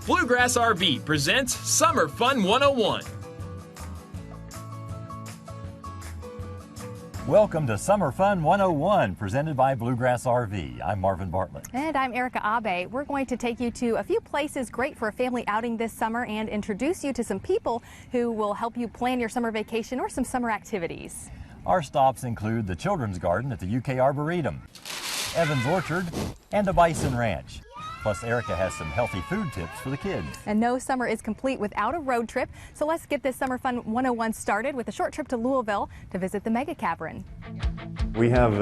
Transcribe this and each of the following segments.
Bluegrass RV presents Summer Fun 101. Welcome to Summer Fun 101, presented by Bluegrass RV. I'm Marvin Bartlett. And I'm Erica Abe. We're going to take you to a few places great for a family outing this summer and introduce you to some people who will help you plan your summer vacation or some summer activities. Our stops include the Children's Garden at the UK Arboretum, Evans Orchard, and the Bison Ranch. Plus, Erica has some healthy food tips for the kids. And no summer is complete without a road trip, so let's get this Summer Fun 101 started with a short trip to Louisville to visit the Mega Cavern. We have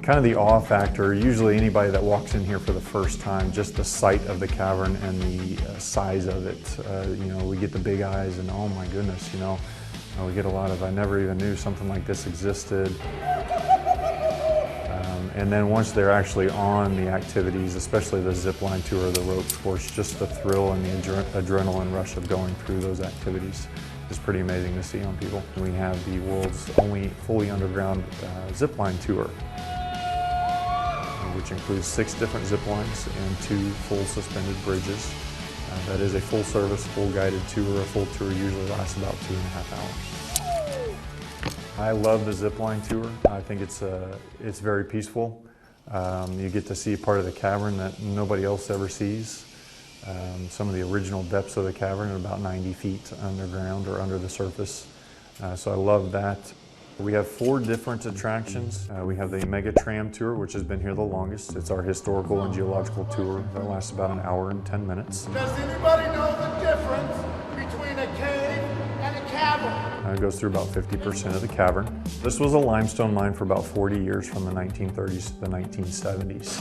kind of the awe factor. Usually anybody that walks in here for the first time, just the sight of the cavern and the size of it, we get the big eyes and oh my goodness, we get a lot of, I never even knew something like this existed. And then once they're actually on the activities, especially the zip line tour or the ropes course, just the thrill and the adrenaline rush of going through those activities is pretty amazing to see on people. We have the world's only fully underground zip line tour, which includes 6 different zip lines and 2 full suspended bridges. That is a full service, full guided tour. A full tour usually lasts about 2.5 hours. I love the zipline tour. I think it's very peaceful. You get to see part of the cavern that nobody else ever sees. Some of the original depths of the cavern are about 90 feet underground or under the surface. So I love that. We have 4 different attractions. We have the Mega Tram Tour, which has been here the longest. It's our historical and geological tour that lasts about an hour and 10 minutes. Does anybody know the difference between a cave and a cavern? It goes through about 50% of the cavern. This was a limestone mine for about 40 years, from the 1930s to the 1970s.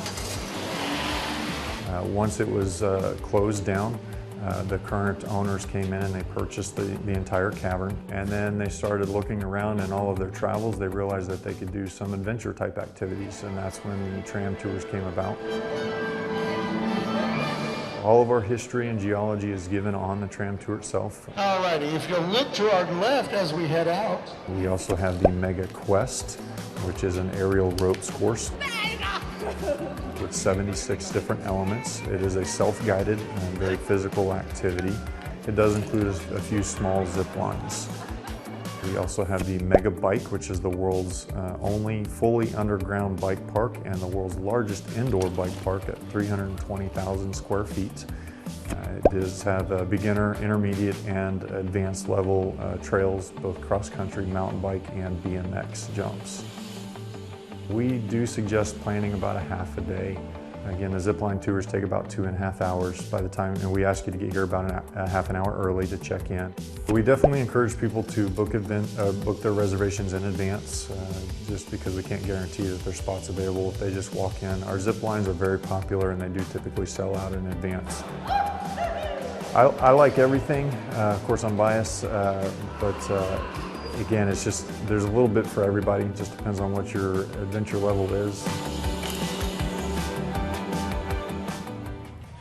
Once it was closed down, the current owners came in and they purchased the entire cavern, and then they started looking around. In all of their travels, they realized that they could do some adventure type activities, and that's when the tram tours came about. All of our history and geology is given on the tram tour itself. Alrighty, if you'll look to our left as we head out. We also have the Mega Quest, which is an aerial ropes course with 76 different elements. It is a self-guided and very physical activity. It does include a few small zip lines. We also have the Mega Bike, which is the world's only fully underground bike park and the world's largest indoor bike park at 320,000 square feet. It does have beginner, intermediate, and advanced level trails, both cross-country, mountain bike, and BMX jumps. We do suggest planning about a half a day. Again, the zipline tours take about 2.5 hours by the time, and we ask you to get here about a half an hour early to check in. We definitely encourage people to book their reservations in advance, just because we can't guarantee that there's spots available if they just walk in. Our zip lines are very popular and they do typically sell out in advance. I like everything. Of course, I'm biased, but again, it's just, there's a little bit for everybody. It just depends on what your adventure level is.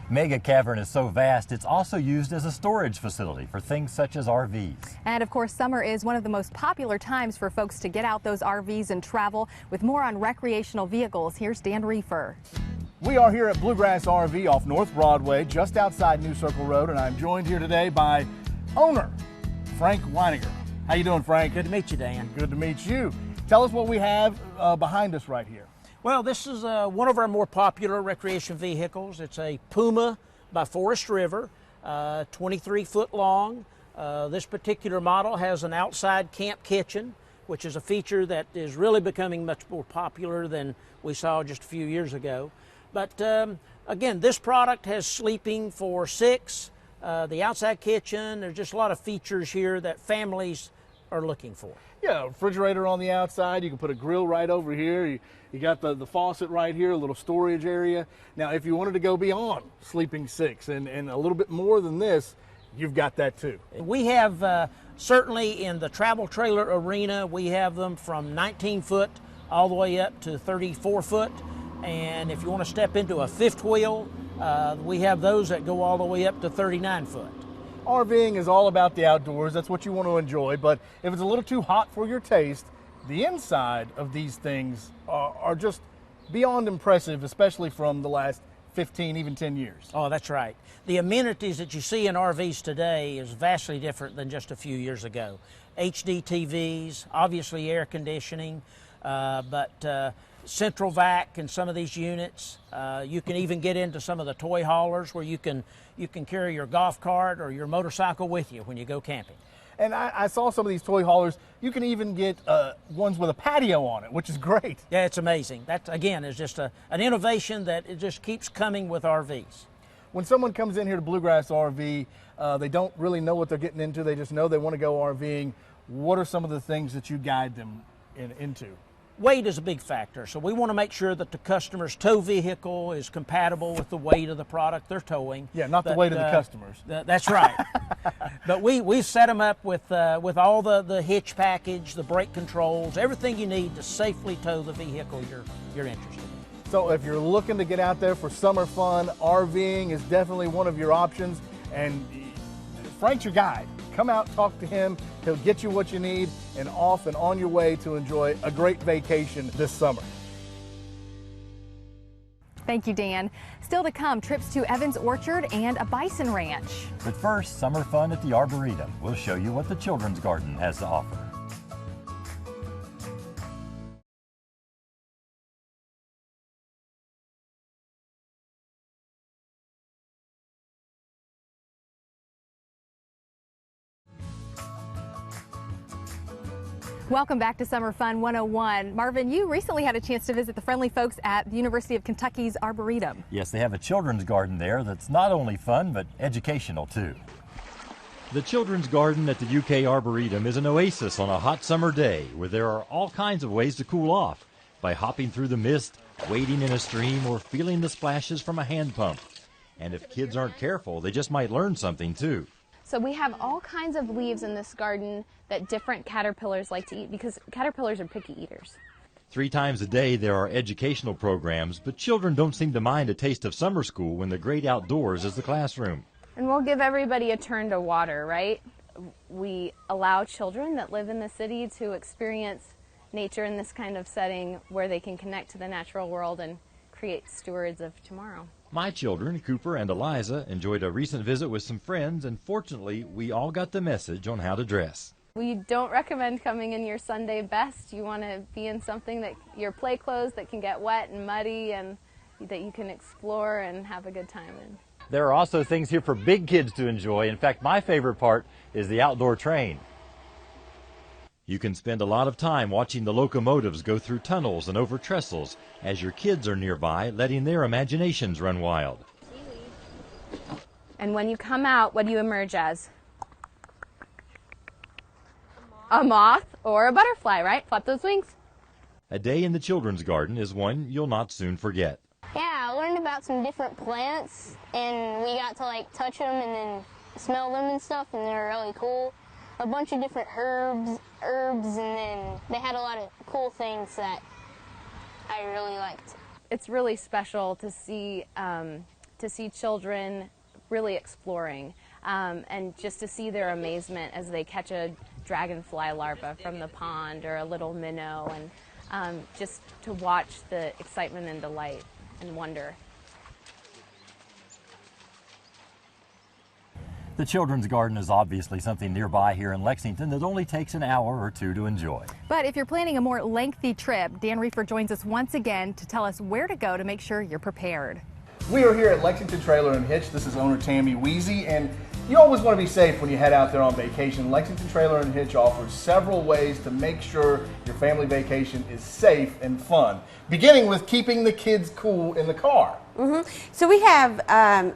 Mega Cavern is so vast, it's also used as a storage facility for things such as RVs. And of course, summer is one of the most popular times for folks to get out those RVs and travel. With more on recreational vehicles, here's Dan Reefer. We are here at Bluegrass RV off North Broadway, just outside New Circle Road, and I'm joined here today by owner Frank Weiniger. How you doing, Frank? Good to meet you, Dan. Good to meet you. Tell us what we have behind us right here. Well, this is one of our more popular recreation vehicles. It's a Puma by Forest River, 23 foot long. This particular model has an outside camp kitchen, which is a feature that is really becoming much more popular than we saw just a few years ago. But again, this product has sleeping for 6, the outside kitchen. There's just a lot of features here that families are looking for. Yeah, refrigerator on the outside. You can put a grill right over here. You got the faucet right here, a little storage area. Now, if you wanted to go beyond sleeping 6 and a little bit more than this, you've got that too. We have, certainly in the travel trailer arena, we have them from 19 foot all the way up to 34 foot. And if you want to step into a 5th wheel, we have those that go all the way up to 39 foot. RVing is all about the outdoors. That's what you want to enjoy. But if it's a little too hot for your taste, the inside of these things are just beyond impressive, especially from the last 15, even 10 years. Oh, that's right. The amenities that you see in RVs today is vastly different than just a few years ago. HD TVs, obviously air conditioning, but central vac in some of these units. You can even get into some of the toy haulers where you can carry your golf cart or your motorcycle with you when you go camping. And I saw some of these toy haulers. You can even get ones with a patio on it, which is great. Yeah, it's amazing. That, again, is just an innovation that it just keeps coming with RVs. When someone comes in here to Bluegrass RV, they don't really know what they're getting into. They just know they want to go RVing. What are some of the things that you guide them into? Weight is a big factor, so we want to make sure that the customer's tow vehicle is compatible with the weight of the product they're towing. Yeah, not the weight of the customers. That's right. But we set them up with all the hitch package, the brake controls, everything you need to safely tow the vehicle you're interested in. So if you're looking to get out there for summer fun, RVing is definitely one of your options. And Frank's your guide. Come out, talk to him. He'll get you what you need and off and on your way to enjoy a great vacation this summer. Thank you, Dan. Still to come, trips to Evans Orchard and a bison ranch. But first, summer fun at the Arboretum. We'll show you what the Children's Garden has to offer. Welcome back to Summer Fun 101. Marvin, you recently had a chance to visit the friendly folks at the University of Kentucky's Arboretum. Yes, they have a children's garden there that's not only fun, but educational too. The Children's Garden at the UK Arboretum is an oasis on a hot summer day where there are all kinds of ways to cool off by hopping through the mist, wading in a stream, or feeling the splashes from a hand pump. And if kids aren't careful, they just might learn something too. So we have all kinds of leaves in this garden that different caterpillars like to eat because caterpillars are picky eaters. 3 times a day there are educational programs, but children don't seem to mind a taste of summer school when the great outdoors is the classroom. And we'll give everybody a turn to water, right? We allow children that live in the city to experience nature in this kind of setting where they can connect to the natural world and create stewards of tomorrow. My children, Cooper and Eliza, enjoyed a recent visit with some friends, and fortunately, we all got the message on how to dress. We don't recommend coming in your Sunday best. You want to be in something that your play clothes that can get wet and muddy and that you can explore and have a good time in. There are also things here for big kids to enjoy. In fact, my favorite part is the outdoor train. You can spend a lot of time watching the locomotives go through tunnels and over trestles as your kids are nearby, letting their imaginations run wild. And when you come out, what do you emerge as? A moth or a butterfly, right? Flap those wings. A day in the Children's Garden is one you'll not soon forget. Yeah, I learned about some different plants, and we got to like touch them and then smell them and stuff, and they're really cool. A bunch of different herbs, and then they had a lot of cool things that I really liked. It's really special to see children really exploring, and just to see their amazement as they catch a dragonfly larva from the pond or a little minnow, and just to watch the excitement and delight and wonder. The Children's Garden is obviously something nearby here in Lexington that only takes an hour or 2 to enjoy. But if you're planning a more lengthy trip, Dan Reefer joins us once again to tell us where to go to make sure you're prepared. We are here at Lexington Trailer and Hitch. This is owner Tammy Weezy, and you always want to be safe when you head out there on vacation. Lexington Trailer and Hitch offers several ways to make sure your family vacation is safe and fun, beginning with keeping the kids cool in the car. So we have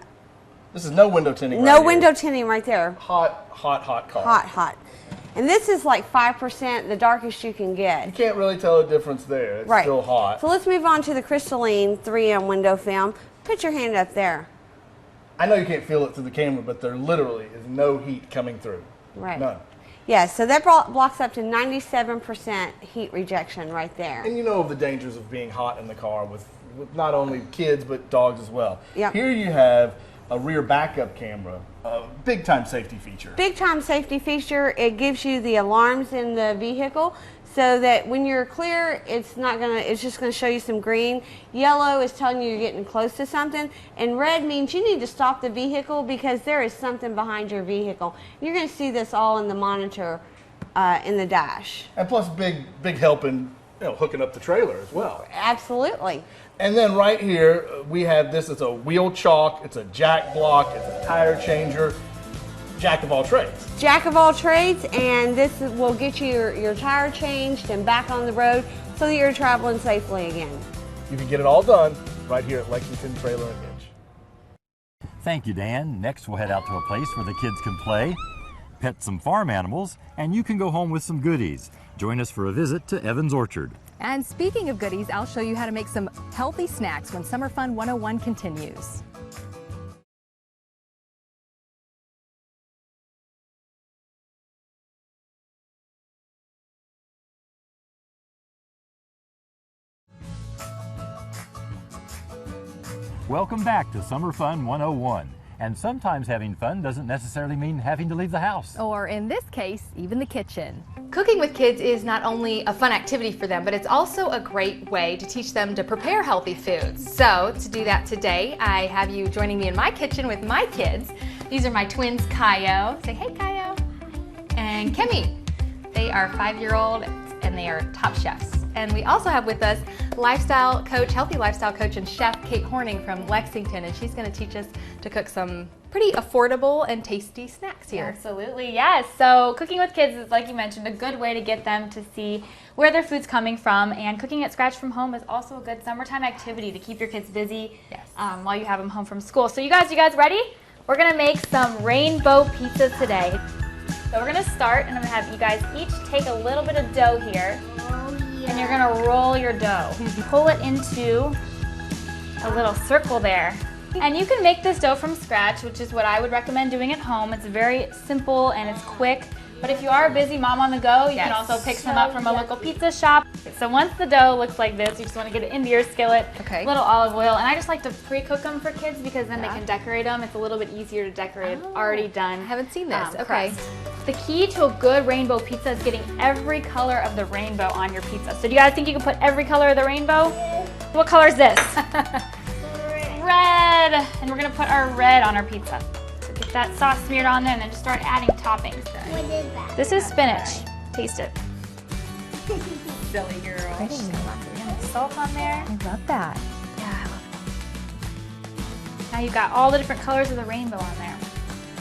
this is no window tinting. no window tinting right there. Hot car. Hot. And this is like 5%, the darkest you can get. You can't really tell a difference there. It's still hot. So let's move on to the crystalline 3M window film. Put your hand up there. I know you can't feel it through the camera, but there literally is no heat coming through. Right. None. Yeah, so that blocks up to 97% heat rejection right there. And you know of the dangers of being hot in the car with not only kids, but dogs as well. Yep. Here you have a rear backup camera, a big-time safety feature. Big time safety feature. It gives you the alarms in the vehicle. so that when you're clear, it's just gonna show you some green. Yellow is telling you you're getting close to something, and red means you need to stop the vehicle because there is something behind your vehicle. You're gonna see this all in the monitor in the dash. And plus big help in hooking up the trailer as well. Absolutely. And then right here we have this. It's a wheel chalk, it's a jack block, it's a tire changer. Jack of all trades. Jack of all trades, and this will get you your tire changed and back on the road so that you're traveling safely again. You can get it all done right here at Lexington Trailer and Hitch. Thank you, Dan. Next, we'll head out to a place where the kids can play, pet some farm animals, and you can go home with some goodies. Join us for a visit to Evans Orchard. And speaking of goodies, I'll show you how to make some healthy snacks when Summer Fun 101 continues. Welcome back to Summer Fun 101. And sometimes having fun doesn't necessarily mean having to leave the house. Or in this case, even the kitchen. Cooking with kids is not only a fun activity for them, but it's also a great way to teach them to prepare healthy foods. So to do that today, I have you joining me in my kitchen with my kids. These are my twins, Kaio. Say hey, Kaio. And Kemi. They are 5-year-old and they are top chefs. And we also have with us lifestyle coach, healthy lifestyle coach and chef Kate Horning from Lexington, and she's going to teach us to cook some pretty affordable and tasty snacks here. Absolutely, yes. So cooking with kids is, like you mentioned, a good way to get them to see where their food's coming from, and cooking at scratch from home is also a good summertime activity to keep your kids busy while you have them home from school. So you guys ready? We're going to make some rainbow pizzas today. So we're going to start, and I'm going to have you guys each take a little bit of dough here. And you're gonna roll your dough. Pull it into a little circle there. And you can make this dough from scratch, which is what I would recommend doing at home. It's very simple and it's quick. But if you are a busy mom on the go, you can also pick some up from a local pizza shop. So once the dough looks like this, you just want to get it into your skillet, a little olive oil. And I just like to pre-cook them for kids because then they can decorate them. It's a little bit easier to decorate already done. I haven't seen this. Crust. The key to a good rainbow pizza is getting every color of the rainbow on your pizza. So do you guys think you can put every color of the rainbow? What color is this? Red. And we're going to put our red on our pizza. Get that sauce smeared on there and then just start adding toppings. What is that? This is spinach. Taste it. Silly girl. Pretty. Salt on there. I love that. Yeah, I love it. Now you've got all the different colors of the rainbow on there.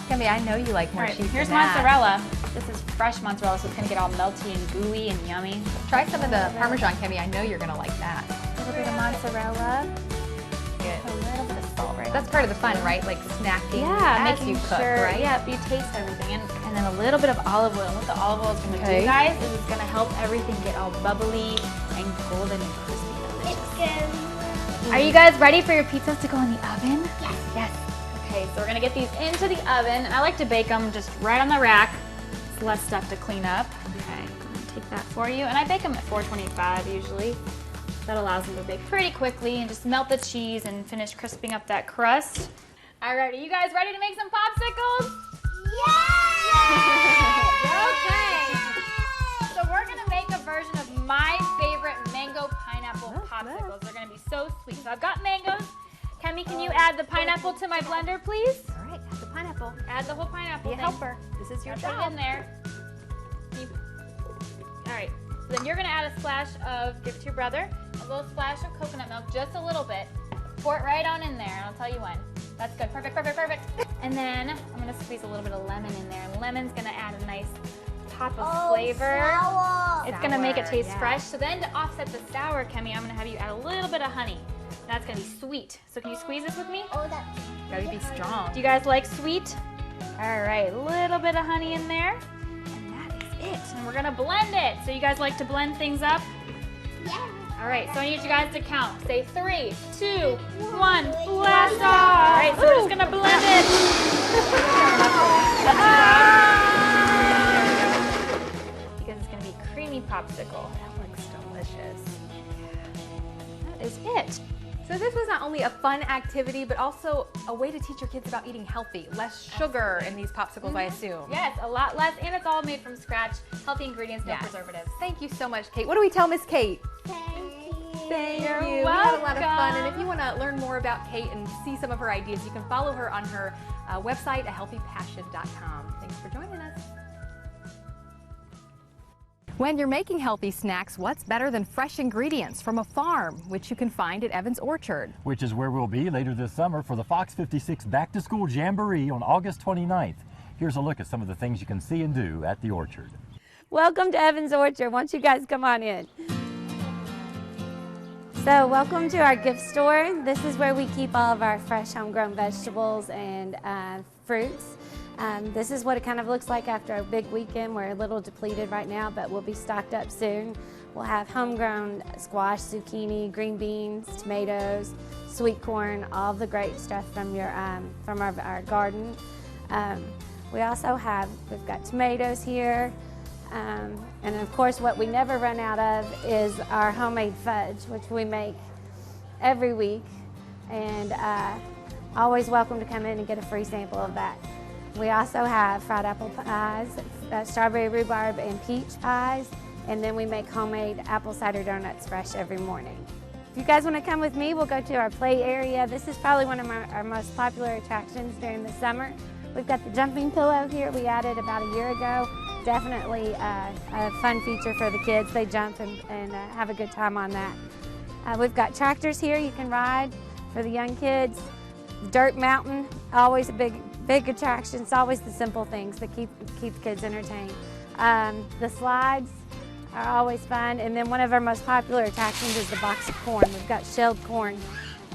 Kemi, I know you like more cheese Here's than that. mozzarella. This is fresh mozzarella, so it's going to get all melty and gooey and yummy. Try some of the Parmesan, Kemi. I know you're going to like that. A little bit of mozzarella. Good. A little bit of salt right That's part of the fun, right? Like snacking as making you cook, sure, right? Yeah, you taste everything. And then a little bit of olive oil. What the olive oil is going to do, guys, is it's going to help everything get all bubbly and golden and crispy. Delicious. Are you guys ready for your pizzas to go in the oven? Yes. Yes. Okay, so we're going to get these into the oven. And I like to bake them just right on the rack. It's less stuff to clean up. Okay, I'm going to take that for you. And I bake them at 425 usually. That allows them to bake pretty quickly and just melt the cheese and finish crisping up that crust. All right, are you guys ready to make some popsicles? Okay. So we're gonna make a version of my favorite mango pineapple popsicles. They're gonna be so sweet. So I've got mangoes. Kemi, can you add the pineapple to my blender, please? All right, add the pineapple. Add the whole pineapple. Be a helper. This is your job. Put it in there. All right. So then you're gonna add a splash of, give it to your brother, a little splash of coconut milk, just a little bit. Pour it right on in there, and I'll tell you when. That's good, perfect, perfect, perfect. And then I'm gonna squeeze a little bit of lemon in there, and lemon's gonna add a nice pop of flavor. Sour. It's gonna make it taste fresh. So then to offset the sour, Kemi, I'm gonna have you add a little bit of honey. That's gonna be sweet. So can you squeeze this with me? Oh, that. Gotta be strong. Do you guys like sweet? All right, a little bit of honey in there. It. And we're gonna blend it. So you guys like to blend things up? Yeah. All right, so I need you guys to count. Say 3, 2, 1, blast off. All right, so we're just gonna blend it. Because it's gonna be creamy popsicle. That looks delicious. That is it. So this was not only a fun activity, but also a way to teach your kids about eating healthy. Less sugar in these popsicles, I assume. Yes, a lot less, and it's all made from scratch. Healthy ingredients, no preservatives. Thank you so much, Kate. What do we tell Miss Kate? Thank you. We had a lot of fun, and if you want to learn more about Kate and see some of her ideas, you can follow her on her website, ahealthypassion.com. Thanks for joining us. When you're making healthy snacks, what's better than fresh ingredients from a farm, which you can find at Evans Orchard? Which is where we'll be later this summer for the Fox 56 Back to School Jamboree on August 29th. Here's a look at some of the things you can see and do at the orchard. Welcome to Evans Orchard. Why don't you guys come on in? So welcome to our gift store. This is where we keep all of our fresh homegrown vegetables and fruits. This is what it kind of looks like after a big weekend. We're a little depleted right now, but we'll be stocked up soon. We'll have homegrown squash, zucchini, green beans, tomatoes, sweet corn, all the great stuff from our garden. We also we've got tomatoes here. And of course, what we never run out of is our homemade fudge, which we make every week. And always welcome to come in and get a free sample of that. We also have fried apple pies, strawberry rhubarb and peach pies, and then we make homemade apple cider donuts fresh every morning. If you guys want to come with me, we'll go to our play area. This is probably one of our most popular attractions during the summer. We've got the jumping pillow here we added about a year ago. Definitely a fun feature for the kids. They jump and have a good time on that. We've got tractors here you can ride for the young kids. Dirt mountain, always a big attraction. It's always the simple things that keep kids entertained. The slides are always fun, and then one of our most popular attractions is the box of corn. We've got shelled corn,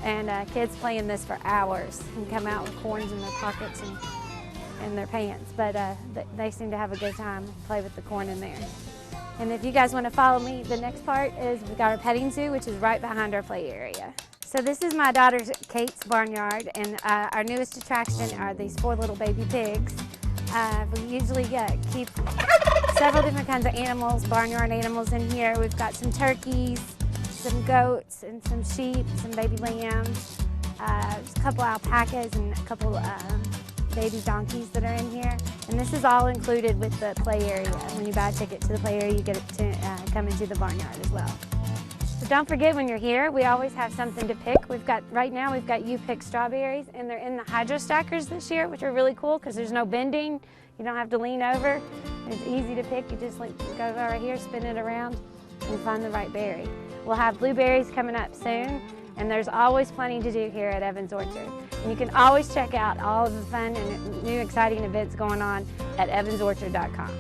and kids play in this for hours and come out with corns in their pockets and in their pants, but they seem to have a good time and play with the corn in there. And if you guys want to follow me, the next part is we've got our petting zoo, which is right behind our play area. So this is my daughter Kate's barnyard, and our newest attraction are these 4 little baby pigs. We usually keep several different kinds of animals, barnyard animals in here. We've got some turkeys, some goats, and some sheep, some baby lambs, a couple alpacas, and a couple baby donkeys that are in here. And this is all included with the play area. When you buy a ticket to the play area, you get to come into the barnyard as well. So don't forget, when you're here, we always have something to pick. Right now we've got You Pick strawberries, and they're in the hydro stackers this year, which are really cool because there's no bending. You don't have to lean over. It's easy to pick. You just go right here, spin it around, and find the right berry. We'll have blueberries coming up soon, and there's always plenty to do here at Evans Orchard. And you can always check out all of the fun and new exciting events going on at evansorchard.com.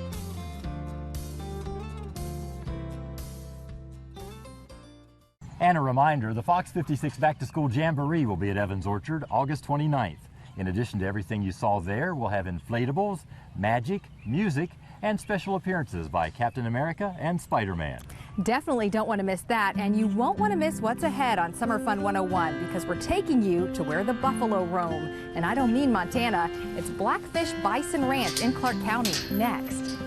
And a reminder, the Fox 56 Back to School Jamboree will be at Evans Orchard August 29th. In addition to everything you saw there, we'll have inflatables, magic, music, and special appearances by Captain America and Spider-Man. Definitely don't want to miss that, and you won't want to miss what's ahead on Summer Fun 101 because we're taking you to where the buffalo roam. And I don't mean Montana, it's Blackfish Bison Ranch in Clark County next.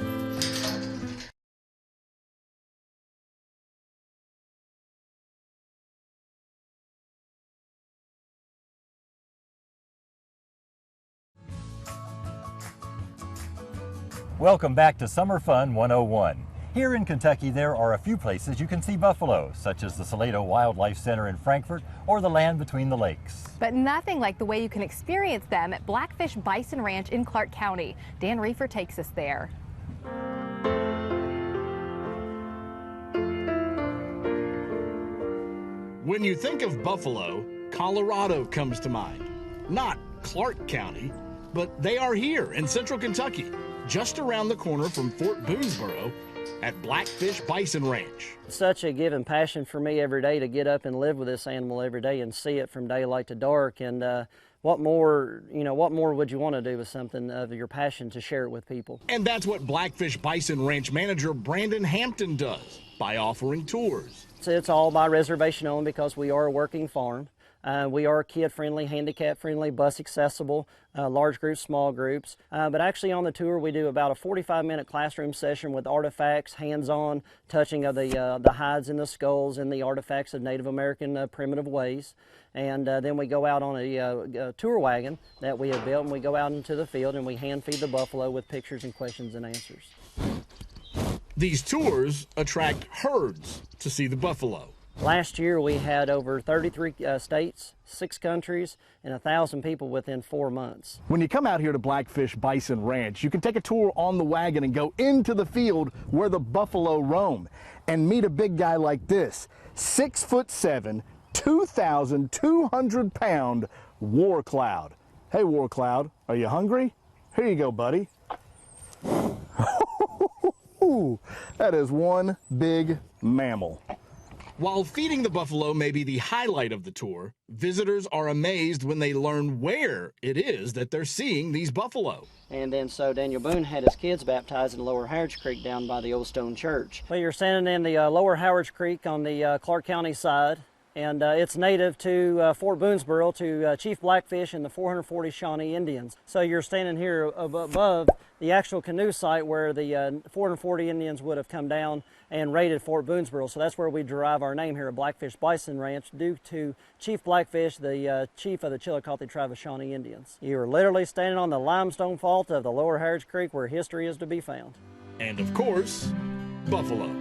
Welcome back to Summer Fun 101. Here in Kentucky, there are a few places you can see buffalo, such as the Salado Wildlife Center in Frankfort or the Land Between the Lakes. But nothing like the way you can experience them at Blackfish Bison Ranch in Clark County. Dan Reefer takes us there. When you think of buffalo, Colorado comes to mind. Not Clark County, but they are here in central Kentucky, just around the corner from Fort Boonesboro at Blackfish Bison Ranch. Such a given passion for me every day to get up and live with this animal every day and see it from daylight to dark. And what more would you want to do with something of your passion to share it with people? And that's what Blackfish Bison Ranch manager Brandon Hampton does by offering tours. It's all by reservation only because we are a working farm. We are kid-friendly, handicap-friendly, bus accessible, large groups, small groups. But actually on the tour we do about a 45-minute classroom session with artifacts, hands-on touching of the hides and the skulls and the artifacts of Native American primitive ways. And then we go out on a tour wagon that we have built, and we go out into the field and we hand feed the buffalo with pictures and questions and answers. These tours attract herds to see the buffalo. Last year we had over 33 states, 6 countries, and 1,000 people within 4 months. When you come out here to Blackfish Bison Ranch, you can take a tour on the wagon and go into the field where the buffalo roam and meet a big guy like this, 6'7", 2,200-pound War Cloud. Hey, War Cloud, are you hungry? Here you go, buddy. That is one big mammal. While feeding the buffalo may be the highlight of the tour, visitors are amazed when they learn where it is that they're seeing these buffalo. And then so Daniel Boone had his kids baptized in Lower Howard Creek down by the Old Stone Church. Well, you're standing in the Lower Howard Creek on the Clark County side, and it's native to Fort Boonesboro, to Chief Blackfish and the 440 Shawnee Indians. So you're standing here above the actual canoe site where the 440 Indians would have come down and raided Fort Boonesboro. So that's where we derive our name here at Blackfish Bison Ranch, due to Chief Blackfish, the chief of the Chillicothe tribe of Shawnee Indians. You are literally standing on the limestone fault of the Lower Howard Creek where history is to be found. And of course, buffalo.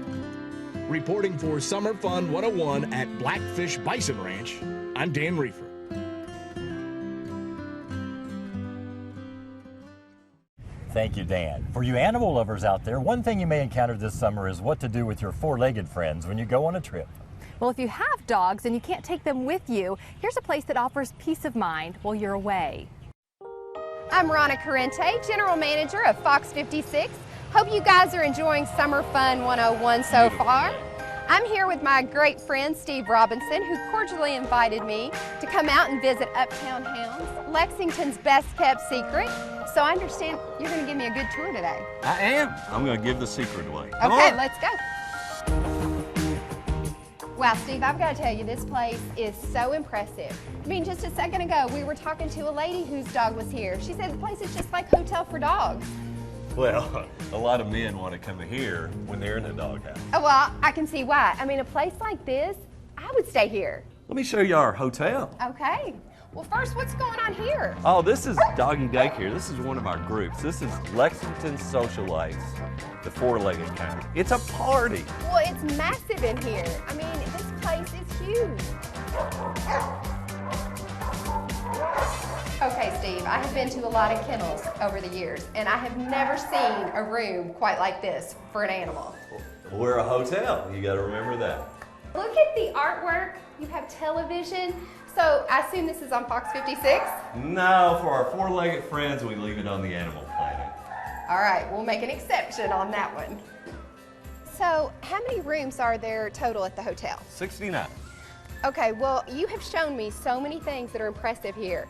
Reporting for Summer Fun 101 at Blackfish Bison Ranch, I'm Dan Reefer. Thank you, Dan. For you animal lovers out there, one thing you may encounter this summer is what to do with your four-legged friends when you go on a trip. Well, if you have dogs and you can't take them with you, here's a place that offers peace of mind while you're away. I'm Ronna Carente, General Manager of Fox 56. Hope you guys are enjoying Summer Fun 101 so far. I'm here with my great friend Steve Robinson, who cordially invited me to come out and visit Uptown Hands, Lexington's best kept secret. So I understand you're going to give me a good tour today. I am. I'm going to give the secret away. Okay, let's go. Wow, Steve, I've got to tell you, this place is so impressive. I mean, just a second ago, we were talking to a lady whose dog was here. She said the place is just like a hotel for dogs. Well, a lot of men want to come here when they're in the doghouse. Oh, well, I can see why. I mean, a place like this, I would stay here. Let me show you our hotel. Okay. Well, first, what's going on here? Oh, this is doggy daycare. This is one of our groups. This is Lexington Socialites, the four-legged kind. It's a party. Well, it's massive in here. I mean, this place is huge. Okay, Steve, I have been to a lot of kennels over the years, and I have never seen a room quite like this for an animal. We're a hotel. You got to remember that. Look at the artwork. You have television. So I assume this is on Fox 56? No, for our four-legged friends, we leave it on the Animal Planet. All right, we'll make an exception on that one. So how many rooms are there total at the hotel? 69. Okay, well, you have shown me so many things that are impressive here.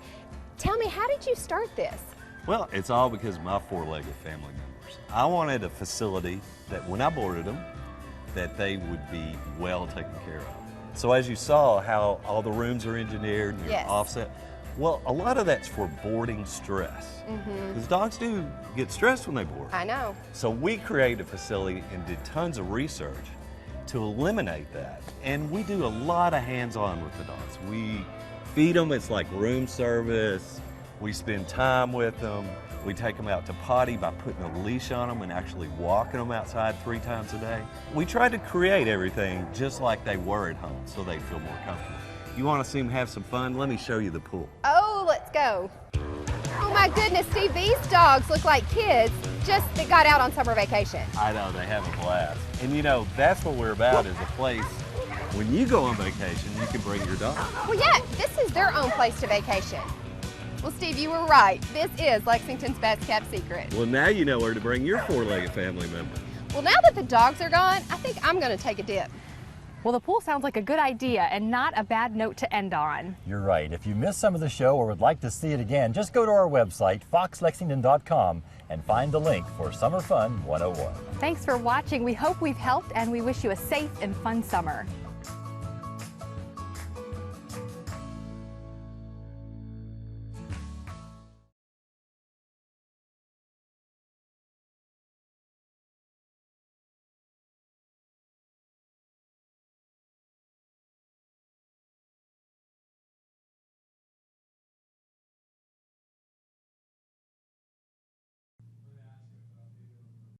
Tell me, how did you start this? Well, it's all because of my four-legged family members. I wanted a facility that when I boarded them, that they would be well taken care of. So as you saw how all the rooms are engineered and Yes. offset, well, a lot of that's for boarding stress. Because dogs do get stressed when they board. I know. So we created a facility and did tons of research to eliminate that. And we do a lot of hands-on with the dogs. We feed them, it's like room service. We spend time with them. We take them out to potty by putting a leash on them and actually walking them outside 3 times a day. We try to create everything just like they were at home so they feel more comfortable. You want to see them have some fun? Let me show you the pool. Oh, let's go. Oh my goodness, Steve, these dogs look like kids just that got out on summer vacation. I know, they have a blast. And you know, that's what we're about, is a place when you go on vacation, you can bring your dog. Well, yeah, this is their own place to vacation. Well, Steve, you were right. This is Lexington's best kept secret. Well, now you know where to bring your four-legged family member. Well, now that the dogs are gone, I think I'm going to take a dip. Well, the pool sounds like a good idea and not a bad note to end on. You're right. If you missed some of the show or would like to see it again, just go to our website, foxlexington.com, and find the link for Summer Fun 101. Thanks for watching. We hope we've helped, and we wish you a safe and fun summer.